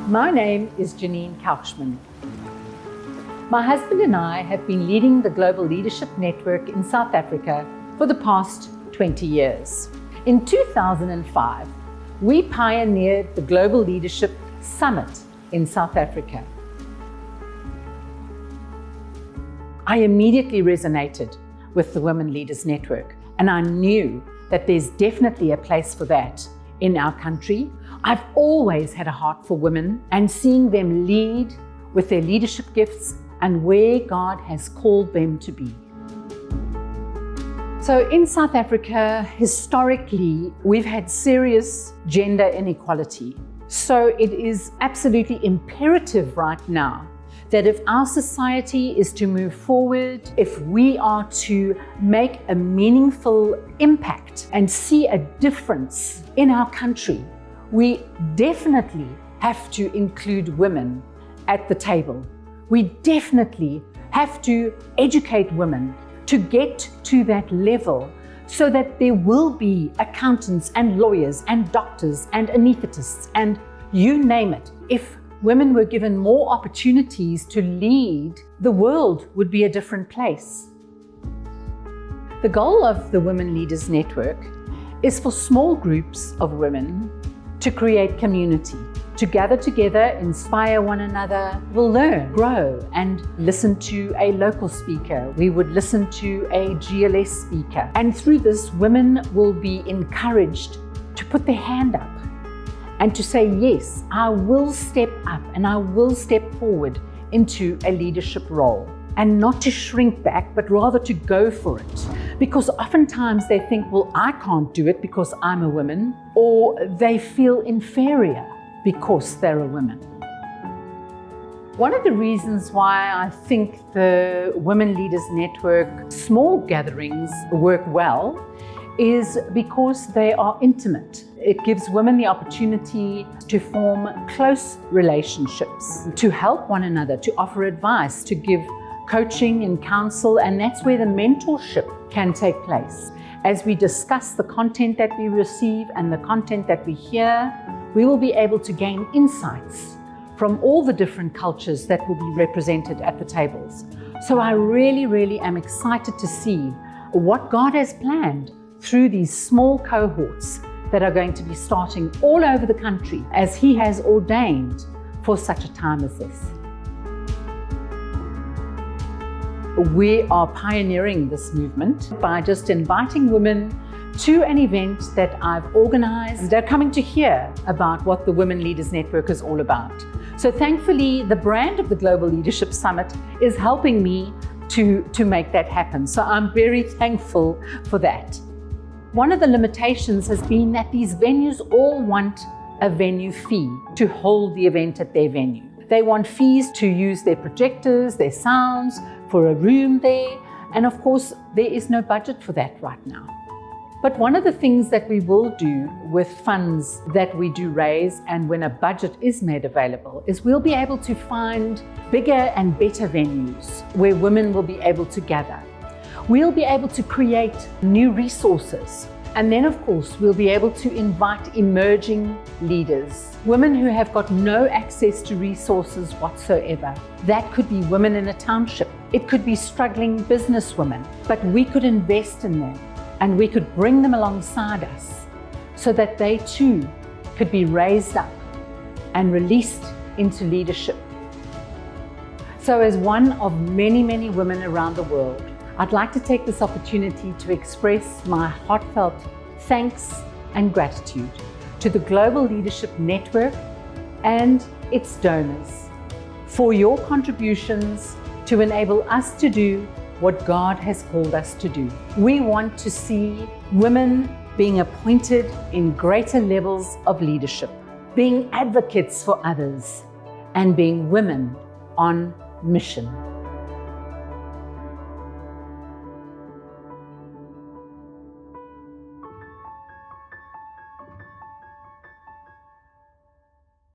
My name is Janine Couchman. My husband and I have been leading the Global Leadership Network in South Africa for the past 20 years. In 2005, we pioneered the Global Leadership Summit in South Africa. I immediately resonated with the Women Leaders Network, and I knew that there's definitely a place for that in our country. I've always had a heart for women and seeing them lead with their leadership gifts and where God has called them to be. So in South Africa, historically, we've had serious gender inequality. So it is absolutely imperative right now that if our society is to move forward, if we are to make a meaningful impact and see a difference in our country, we definitely have to include women at the table. We definitely have to educate women to get to that level so that there will be accountants and lawyers and doctors and anaesthetists and you name it. If women were given more opportunities to lead, the world would be a different place. The goal of the Women Leaders Network is for small groups of women to create community, to gather together, inspire one another. We'll learn, grow, and listen to a local speaker. We would listen to a GLS speaker. And through this, women will be encouraged to put their hand up and to say, yes, I will step up and I will step forward into a leadership role. And not to shrink back, but rather to go for it. Because oftentimes they think, well, I can't do it because I'm a woman, or they feel inferior because they're a woman. One of the reasons why I think the Women Leaders Network small gatherings work well is because they are intimate. It gives women the opportunity to form close relationships, to help one another, to offer advice, to give coaching and counsel, and that's where the mentorship can take place. As we discuss the content that we receive and the content that we hear, we will be able to gain insights from all the different cultures that will be represented at the tables. So I really am excited to see what God has planned through these small cohorts that are going to be starting all over the country as He has ordained for such a time as this. We are pioneering this movement by just inviting women to an event that I've organized. They're coming to hear about what the Women Leaders Network is all about. So thankfully, the brand of the Global Leadership Summit is helping me to make that happen. So I'm very thankful for that. One of the limitations has been that these venues all want a venue fee to hold the event at their venue. They want fees to use their projectors, their sounds, for a room there, and of course there is no budget for that right now. But one of the things that we will do with funds that we do raise and when a budget is made available is we'll be able to find bigger and better venues where women will be able to gather. We'll be able to create new resources, and then of course we'll be able to invite emerging leaders, women who have got no access to resources whatsoever. That could be women in a township. It could be struggling businesswomen, but we could invest in them and we could bring them alongside us so that they too could be raised up and released into leadership. So as one of many women around the world, I'd like to take this opportunity to express my heartfelt thanks and gratitude to the Global Leadership Network and its donors for your contributions to enable us to do what God has called us to do. We want to see women being appointed in greater levels of leadership, being advocates for others, and being women on mission.